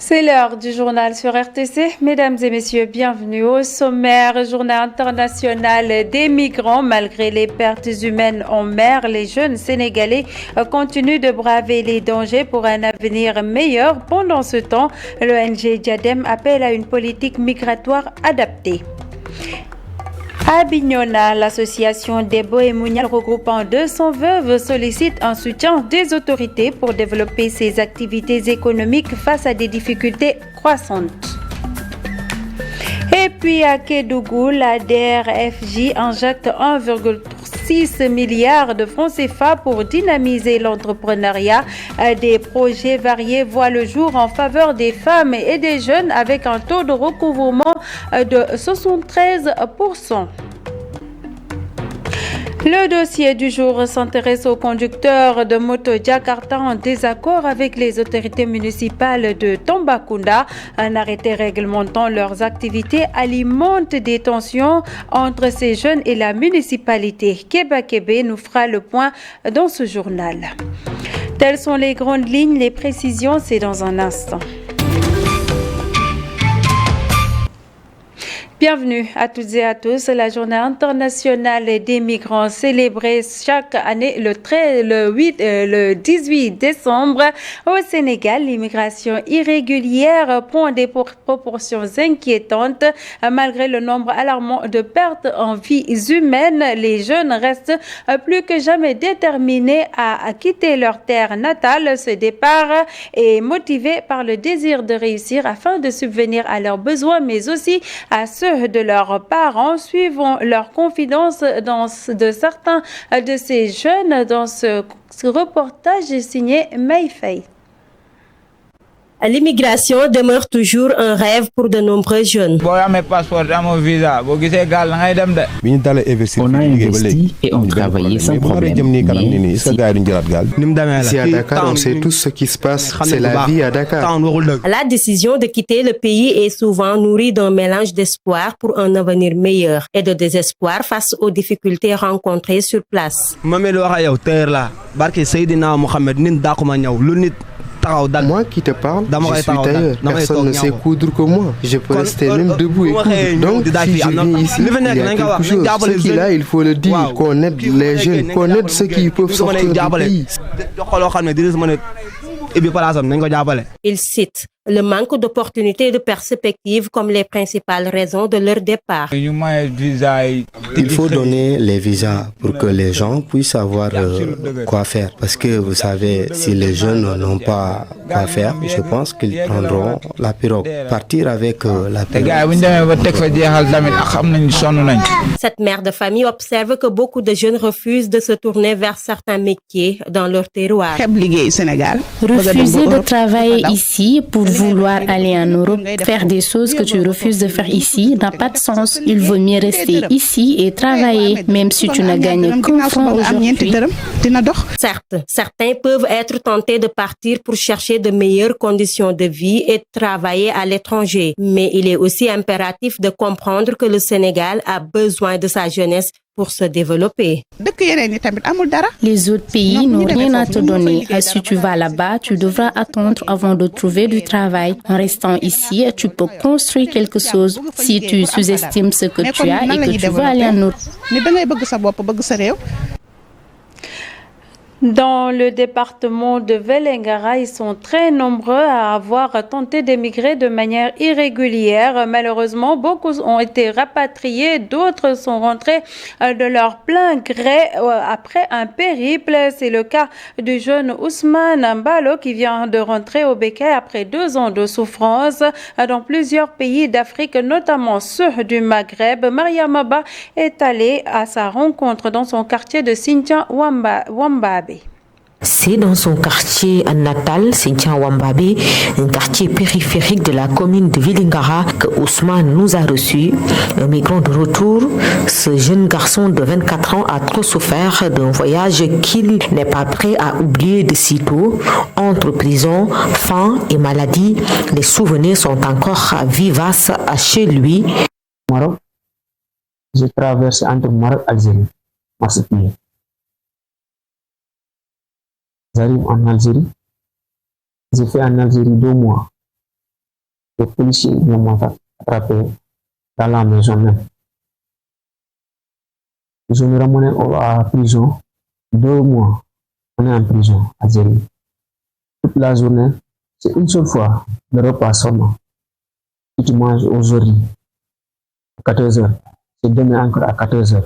C'est l'heure du journal sur RTC. Mesdames et messieurs, bienvenue au sommaire. Journée internationale des migrants. Malgré les pertes humaines en mer, les jeunes Sénégalais continuent de braver les dangers pour un avenir meilleur. Pendant ce temps, l'ONG Diadem appelle à une politique migratoire adaptée. À Bignona, l'association des Bohémoniales regroupant 200 veuves sollicite un soutien des autorités pour développer ses activités économiques face à des difficultés croissantes. Et puis à Kédougou, la DRFJ injecte 1,6 milliard de francs CFA pour dynamiser l'entrepreneuriat. Des projets variés voient le jour en faveur des femmes et des jeunes avec un taux de recouvrement de 73%. Le dossier du jour s'intéresse aux conducteurs de moto Jakarta en désaccord avec les autorités municipales de Tambacounda. Un arrêté réglementant leurs activités alimente des tensions entre ces jeunes et la municipalité. Keba Kebe nous fera le point dans ce journal. Telles sont les grandes lignes, les précisions, c'est dans un instant. Bienvenue à toutes et à tous. La journée internationale des migrants célébrée chaque année le 18 décembre au Sénégal. L'immigration irrégulière prend des proportions inquiétantes. Malgré le nombre alarmant de pertes en vies humaines, les jeunes restent plus que jamais déterminés à quitter leur terre natale. Ce départ est motivé par le désir de réussir afin de subvenir à leurs besoins, mais aussi à ceux de leurs parents. Suivons leur confidence de certains de ces jeunes dans ce reportage signé Mayfei. L'immigration demeure toujours un rêve pour de nombreux jeunes. On a investi et on travaillait sans problème. Ici à Dakar, on sait tout ce qui se passe. C'est la vie à Dakar. La décision de quitter le pays est souvent nourrie d'un mélange d'espoir pour un avenir meilleur et de désespoir face aux difficultés rencontrées sur place. Moi qui te parle, je suis tailleur. Personne ne sait coudre que moi. Je peux rester même debout et coudre. Donc, si je viens ici, il y a quelque chose. Ce qu'il a, il faut le dire. Qu'on aide les jeunes, qu'on aide ceux qui peuvent sortir du pays. Il cite le manque d'opportunités et de perspectives comme les principales raisons de leur départ. Il faut donner les visas pour que les gens puissent savoir quoi faire. Parce que vous savez, si les jeunes n'ont pas quoi faire, je pense qu'ils prendront la pirogue. Partir avec la pirogue. Cette mère de famille observe que beaucoup de jeunes refusent de se tourner vers certains métiers dans leur terroir. Refuser de travailler ici pour vouloir aller en Europe, faire des choses que tu refuses de faire ici n'a pas de sens. Il vaut mieux rester ici et travailler, même si tu ne gagnes qu'un franc aujourd'hui. Certes, certains peuvent être tentés de partir pour chercher de meilleures conditions de vie et travailler à l'étranger. Mais il est aussi impératif de comprendre que le Sénégal a besoin de sa jeunesse pour se développer. Les autres pays n'ont rien à te donner. Si tu vas là-bas, tu devras attendre avant de trouver du travail. En restant ici, tu peux construire quelque chose. Si tu sous-estimes ce que tu as et que tu veux aller en Europe. Dans le département de Vélingara, ils sont très nombreux à avoir tenté d'émigrer de manière irrégulière. Malheureusement, beaucoup ont été rapatriés, d'autres sont rentrés de leur plein gré après un périple. C'est le cas du jeune Ousmane Mbalo qui vient de rentrer au Bécaye après 2 ans de souffrance dans plusieurs pays d'Afrique, notamment ceux du Maghreb. Mariam Abba est allée à sa rencontre dans son quartier de Sintian Wambabe. C'est dans son quartier natal, Sintian Wambabe, un quartier périphérique de la commune de Vélingara, que Ousmane nous a reçus. Un migrant de retour, ce jeune garçon de 24 ans a trop souffert d'un voyage qu'il n'est pas prêt à oublier de sitôt. Entre prison, faim et maladie, les souvenirs sont encore vivaces chez lui. Maroc, j'ai traversé entre Maroc et Algérie, Massoupier. J'arrive en Algérie, j'ai fait en Algérie 2 mois. Les policiers m'ont attrapé dans la maison même. Ils ont ramené à la prison. 2 mois, on est en prison à Zéry. Toute la journée, c'est une seule fois le repas seulement. Tu manges aujourd'hui à 14h. C'est demain encore à 14h.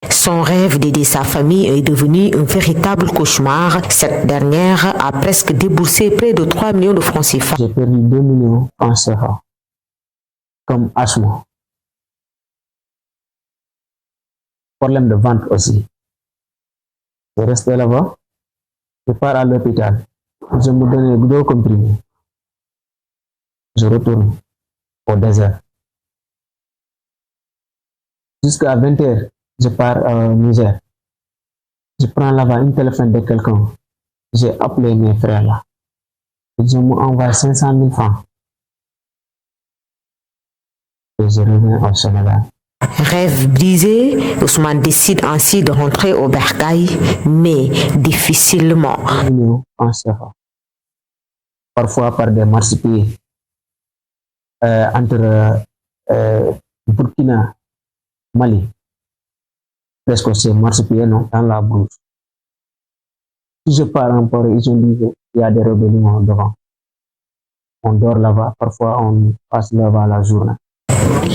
Son rêve d'aider sa famille est devenu un véritable cauchemar. Cette dernière a presque déboursé près de 3 millions de francs CFA. J'ai perdu 2 millions de francs CFA, comme asthme. Problème de ventre aussi. Je restais là-bas, je pars à l'hôpital. Je me donne 2 comprimés. Je retourne au désert. Jusqu'à 20h, je pars à Niger. Je prends là-bas un téléphone de quelqu'un. J'ai appelé mes frères là. Ils m'ont envoyé 500 000 francs. Et je reviens au Sénégal. Rêve brisé, Ousmane décide ainsi de rentrer au Bercail, mais difficilement. Parfois par des marchepieds entre Burkina, Mali. Presque c'est marchepieds dans la brousse. Si je pars encore, ils ont dit qu'il y a des rébellions devant. On dort là-bas, parfois on passe là-bas la journée.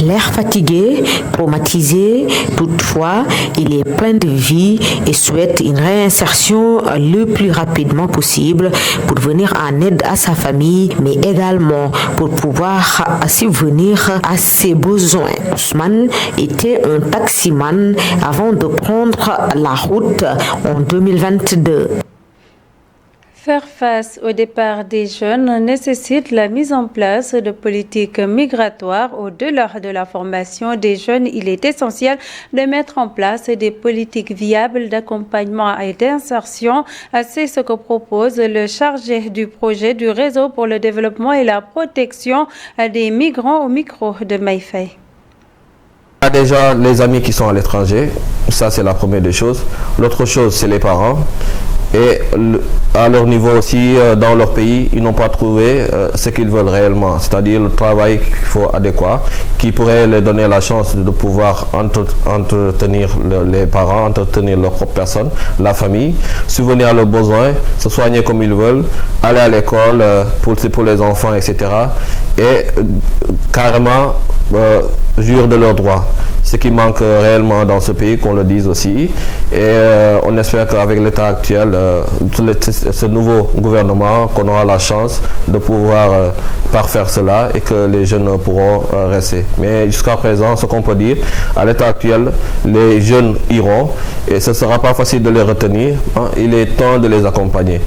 L'air fatigué, traumatisé, toutefois, il est plein de vie et souhaite une réinsertion le plus rapidement possible pour venir en aide à sa famille, mais également pour pouvoir subvenir à ses besoins. Ousmane était un taximan avant de prendre la route en 2022. Faire face au départ des jeunes nécessite la mise en place de politiques migratoires. Au-delà de la formation des jeunes, il est essentiel de mettre en place des politiques viables d'accompagnement et d'insertion. C'est ce que propose le chargé du projet du réseau pour le développement et la protection des migrants au micro de Maïfei. Il y a déjà les amis qui sont à l'étranger, ça c'est la première des choses. L'autre chose, c'est les parents. Et à leur niveau aussi, dans leur pays, ils n'ont pas trouvé ce qu'ils veulent réellement, c'est-à-dire le travail qu'il faut adéquat, qui pourrait leur donner la chance de pouvoir entretenir les parents, entretenir leur propre personne, la famille, subvenir à leurs besoins, se soigner comme ils veulent, aller à l'école pour les enfants, etc. Et carrément jouir de leurs droits. Ce qui manque réellement dans ce pays, qu'on le dise aussi. Et on espère qu'avec l'état actuel, ce nouveau gouvernement, qu'on aura la chance de pouvoir parfaire cela et que les jeunes pourront rester. Mais jusqu'à présent, ce qu'on peut dire, à l'état actuel, les jeunes iront et ce ne sera pas facile de les retenir. Il est temps de les accompagner.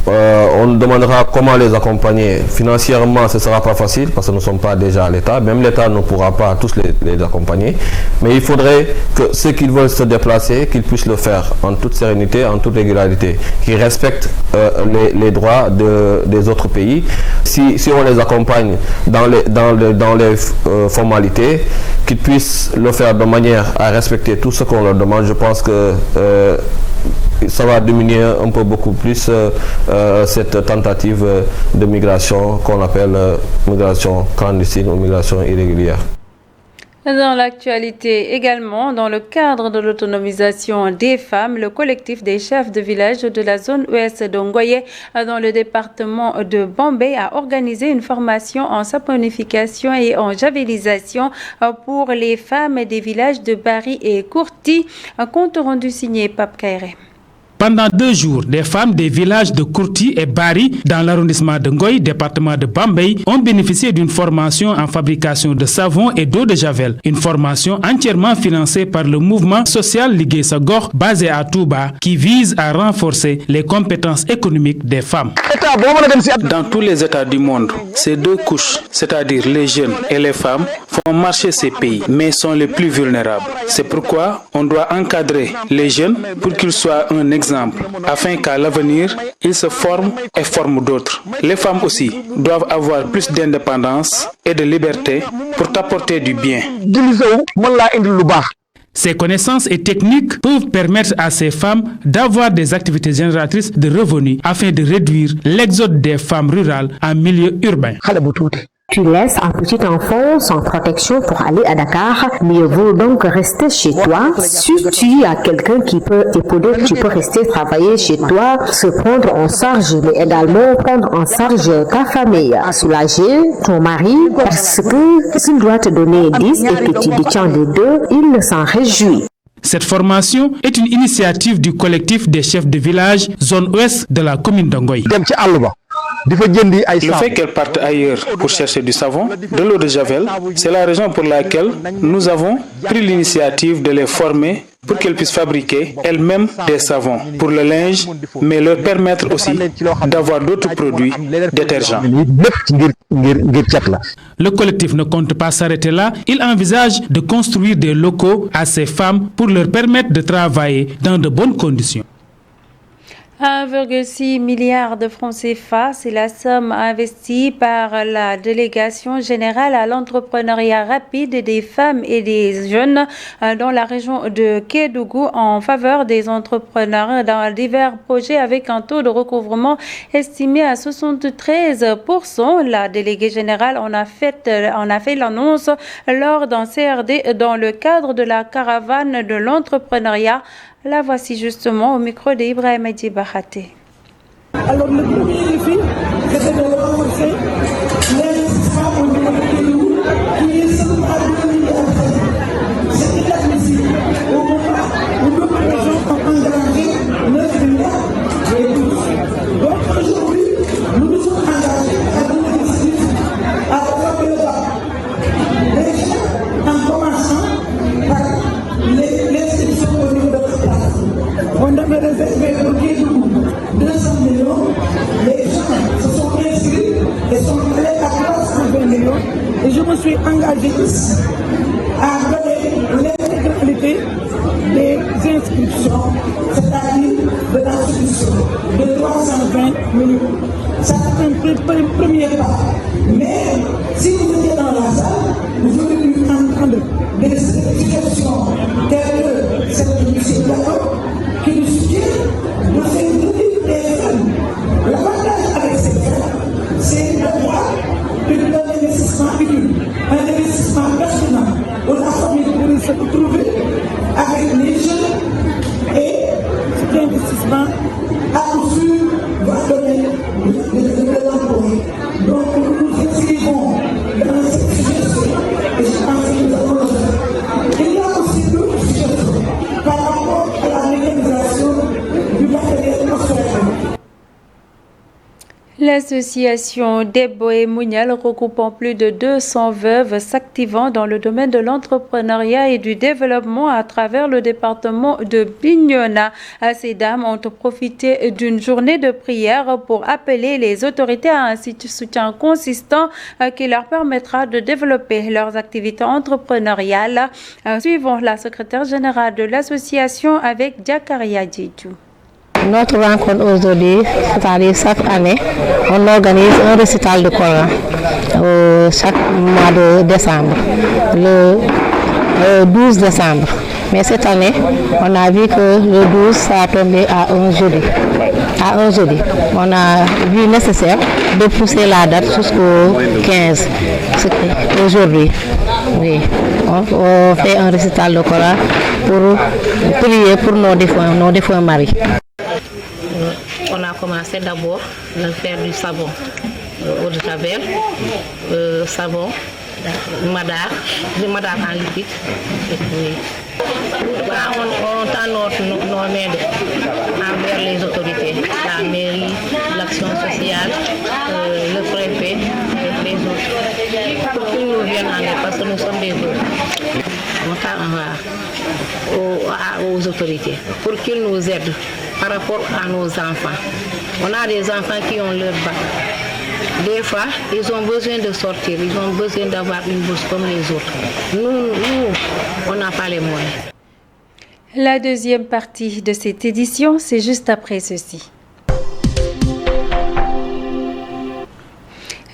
On nous demandera comment les accompagner. Financièrement, ce ne sera pas facile parce que nous ne sommes pas déjà à l'état. Même l'état ne pourra pas tous les accompagner. Mais il faudrait que ceux qui veulent se déplacer, qu'ils puissent le faire en toute sérénité, en toute régularité, qu'ils respectent les droits des autres pays. Si on les accompagne dans les formalités, qu'ils puissent le faire de manière à respecter tout ce qu'on leur demande, je pense que ça va diminuer un peu beaucoup plus cette tentative de migration qu'on appelle migration clandestine ou migration irrégulière. Dans l'actualité également, dans le cadre de l'autonomisation des femmes, le collectif des chefs de village de la zone ouest d'Ongoye dans le département de Bambey a organisé une formation en saponification et en javelisation pour les femmes des villages de Bari et Kourti. Un compte rendu signé Pape Kairé. Pendant 2 jours, des femmes des villages de Kourti et Bari, dans l'arrondissement de Ngoï, département de Bambey, ont bénéficié d'une formation en fabrication de savon et d'eau de javel. Une formation entièrement financée par le mouvement social Ligue Sagor, basé à Touba, qui vise à renforcer les compétences économiques des femmes. Dans tous les États du monde, ces 2 couches, c'est-à-dire les jeunes et les femmes, font marcher ces pays, mais sont les plus vulnérables. C'est pourquoi on doit encadrer les jeunes pour qu'ils soient un exemple, afin qu'à l'avenir, ils se forment et forment d'autres. Les femmes aussi doivent avoir plus d'indépendance et de liberté pour t'apporter du bien. Ces connaissances et techniques peuvent permettre à ces femmes d'avoir des activités génératrices de revenus afin de réduire l'exode des femmes rurales en milieu urbain. Tu laisses un petit enfant sans protection pour aller à Dakar, mieux vaut donc rester chez toi. Si tu as quelqu'un qui peut t'épauler, tu peux rester travailler chez toi, se prendre en charge, mais également prendre en charge ta famille, soulager ton mari, parce que s'il doit te donner 10 et que tu détiens les 2, il s'en réjouit. Cette formation est une initiative du collectif des chefs de village zone ouest de la commune de Ngoy. Le fait qu'elles partent ailleurs pour chercher du savon, de l'eau de javel, c'est la raison pour laquelle nous avons pris l'initiative de les former pour qu'elles puissent fabriquer elles-mêmes des savons pour le linge, mais leur permettre aussi d'avoir d'autres produits détergents. Le collectif ne compte pas s'arrêter là. Il envisage de construire des locaux à ces femmes pour leur permettre de travailler dans de bonnes conditions. 1,6 milliard de francs CFA, c'est la somme investie par la délégation générale à l'entrepreneuriat rapide des femmes et des jeunes dans la région de Kédougou en faveur des entrepreneurs dans divers projets avec un taux de recouvrement estimé à 73%. La déléguée générale en a fait l'annonce lors d'un CRD dans le cadre de la caravane de l'entrepreneuriat. La voici justement au micro d'Ibrahim Adji Bahate. Alors le premier défi, c'était de renforcer l'investissement au niveau de Kédougou qui est seulement à 2 milliards d'euros. C'est inadmissible. Au moment où d'autres régions ont engagé 9 milliards et plus. Donc aujourd'hui, nous nous sommes engagés à 2018 à travers le bas. Déjà, en commençant par l'inscription au niveau de la place. On avait réservé pour Kédougou 200 millions. Les gens se sont inscrits et sont allés à 320 millions. Et je me suis engagé ici à donner l'intégralité des inscriptions, c'est-à-dire de l'inscription de 320 millions. Ça c'est un premier pas. Mais si vous étiez dans la salle, vous aurez pu entendre des explications telles que cette mission d'accord qui nous soutient de faire des femmes. L'avantage avec ces femmes, c'est d'avoir un investissement utile, un investissement personnel où la famille pourrait se retrouver avec les jeunes et cet investissement à coup sûr va donner de l'emploi. Donc nous inscrivons dans cette suggestion et je pense que nous avons le faire. Il y a aussi d'autres suggestions par rapport à la mécanisation du matériel constructif. L'association Debo et Mounial, regroupant plus de 200 veuves, s'activant dans le domaine de l'entrepreneuriat et du développement à travers le département de Bignona. Ces dames ont profité d'une journée de prière pour appeler les autorités à un soutien consistant qui leur permettra de développer leurs activités entrepreneuriales. Suivons la secrétaire générale de l'association avec Diakaria Djidjou. Notre rencontre aujourd'hui, c'est-à-dire chaque année, on organise un récital de Coran chaque mois de décembre, le 12 décembre. Mais cette année, on a vu que le 12, ça a tombé à un jeudi. On a vu nécessaire de pousser la date jusqu'au 15, aujourd'hui. Oui. On fait un récital de Coran pour prier pour nos défunts maris. On a commencé d'abord à faire du savon, eau de javel, savon, madar en liquide. On tend nos aides envers les autorités, la mairie, l'action sociale, le préfet et les autres. Pour qu'ils nous viennent en aide parce que nous sommes des autres. On tend aux autorités pour qu'ils nous aident par rapport à nos enfants. On a des enfants qui ont leur bac. Des fois, ils ont besoin de sortir, ils ont besoin d'avoir une bourse comme les autres. Nous, on n'a pas les moyens. La deuxième partie de cette édition, c'est juste après ceci.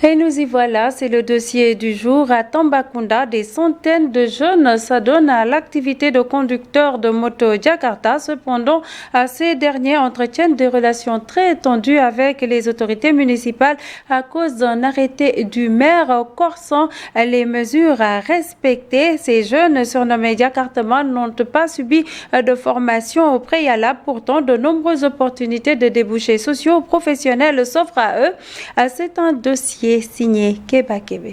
Et nous y voilà, c'est le dossier du jour. À Tambacounda, des centaines de jeunes s'adonnent à l'activité de conducteur de moto Jakarta. Cependant, ces derniers entretiennent des relations très tendues avec les autorités municipales à cause d'un arrêté du maire corsant les mesures à respecter. Ces jeunes surnommés Jakartaman n'ont pas subi de formation au préalable. Pourtant, de nombreuses opportunités de débouchés sociaux professionnels s'offrent à eux. C'est un dossier signé Keba Kebe.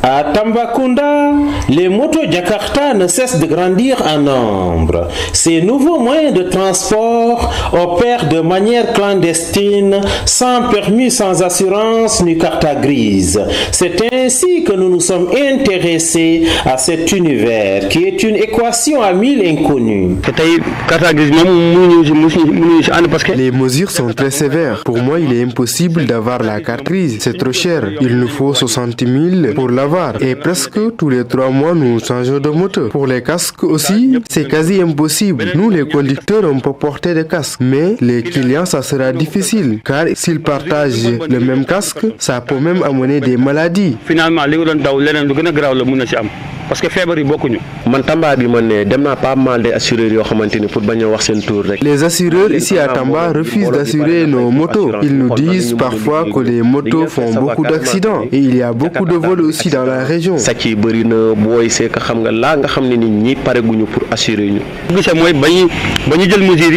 À Tambacounda, les motos Jakarta ne cessent de grandir en nombre. Ces nouveaux moyens de transport opèrent de manière clandestine, sans permis, sans assurance ni carte grise. C'est ainsi que nous nous sommes intéressés à cet univers qui est une équation à 1000 inconnus. Les mesures sont très sévères. Pour moi, il est impossible d'avoir la carte grise. C'est trop cher. Il nous faut 60 000 pour l'avoir. Et presque tous les 3 mois, nous changeons de moto. Pour les casques aussi, c'est quasi impossible. Nous, les conducteurs, on peut porter des casques. Mais les clients, ça sera difficile. Car s'ils partagent le même casque, ça peut même amener des maladies. Finalement, parce que les assureurs ici à Tamba refusent d'assurer nos motos. Ils nous disent parfois que les motos font beaucoup d'accidents et il y a beaucoup de vols aussi dans la région.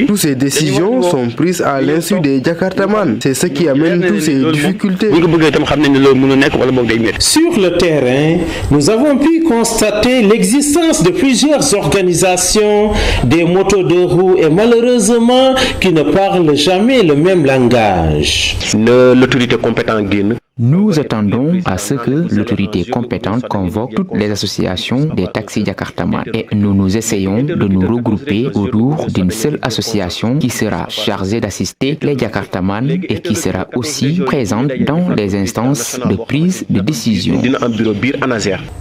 Toutes ces décisions sont prises à l'insu des Jakartaman. C'est ce qui amène toutes ces difficultés. Sur le terrain, nous avons pu constater l'existence de plusieurs organisations des motos de roues et malheureusement qui ne parlent jamais le même langage. L'autorité compétente guine. Nous attendons à ce que l'autorité compétente convoque toutes les associations des taxis Jakartaman et nous essayons de nous regrouper autour d'une seule association qui sera chargée d'assister les Jakartaman et qui sera aussi présente dans les instances de prise de décision.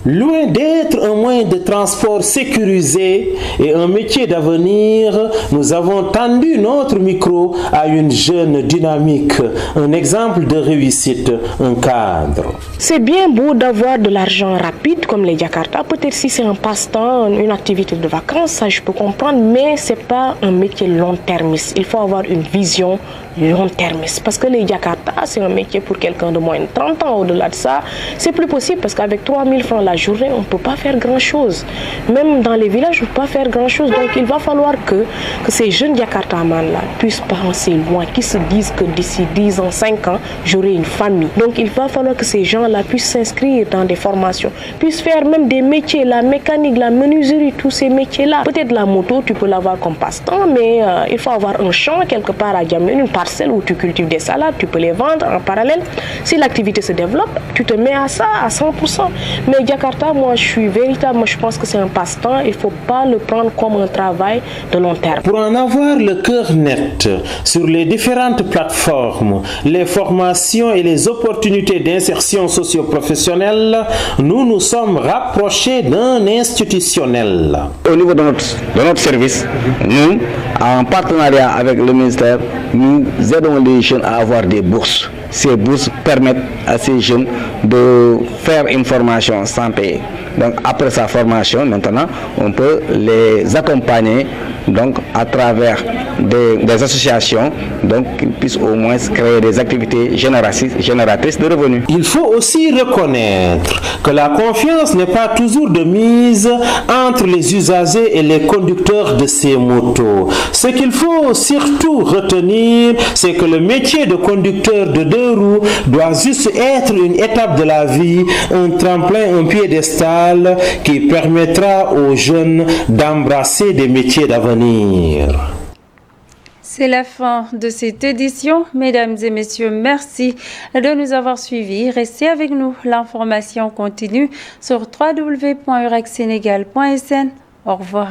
Loin d'être un moyen de transport sécurisé et un métier d'avenir, nous avons tendu notre micro à une jeune dynamique, un exemple de réussite. Cadre. C'est bien beau d'avoir de l'argent rapide comme les Jakarta. Peut-être si c'est un passe-temps, une activité de vacances, ça je peux comprendre, mais c'est pas un métier long-termiste. Il faut avoir une vision long-termiste. Parce que les Jakarta, c'est un métier pour quelqu'un de moins de 30 ans. Au-delà de ça, c'est plus possible parce qu'avec 3000 francs la journée, on ne peut pas faire grand-chose. Même dans les villages, on ne peut pas faire grand-chose. Donc il va falloir que ces jeunes Jakartaman-là puissent penser loin, qu'ils se disent que d'ici 10 ans, 5 ans, j'aurai une famille. Donc il va falloir que ces gens-là puissent s'inscrire dans des formations, puissent faire même des métiers, la mécanique, la menuiserie, tous ces métiers-là. Peut-être la moto, tu peux l'avoir comme passe-temps, mais il faut avoir un champ quelque part à Djamena, une parcelle où tu cultives des salades, tu peux les vendre en parallèle. Si l'activité se développe, tu te mets à ça à 100%. Mais Jakarta, moi je pense que c'est un passe-temps, il ne faut pas le prendre comme un travail de long terme. Pour en avoir le cœur net sur les différentes plateformes, les formations et les opportunités d'insertion socio-professionnelle, nous nous sommes rapprochés d'un institutionnel. Au niveau de notre service, nous, en partenariat avec le ministère, nous aidons les jeunes à avoir des bourses. Ces bourses permettent à ces jeunes de faire une formation sans payer. Donc après sa formation, maintenant, on peut les accompagner donc à travers des associations, donc qu'ils puissent au moins créer des activités génératrices de revenus. Il faut aussi reconnaître que la confiance n'est pas toujours de mise entre les usagers et les conducteurs de ces motos. Ce qu'il faut surtout retenir, c'est que le métier de conducteur de 2 roues doit juste être une étape de la vie, un tremplin, un piédestal qui permettra aux jeunes d'embrasser des métiers d'avenir. C'est la fin de cette édition. Mesdames et messieurs, merci de nous avoir suivis. Restez avec nous. L'information continue sur www.urexsenegal.sn. Au revoir.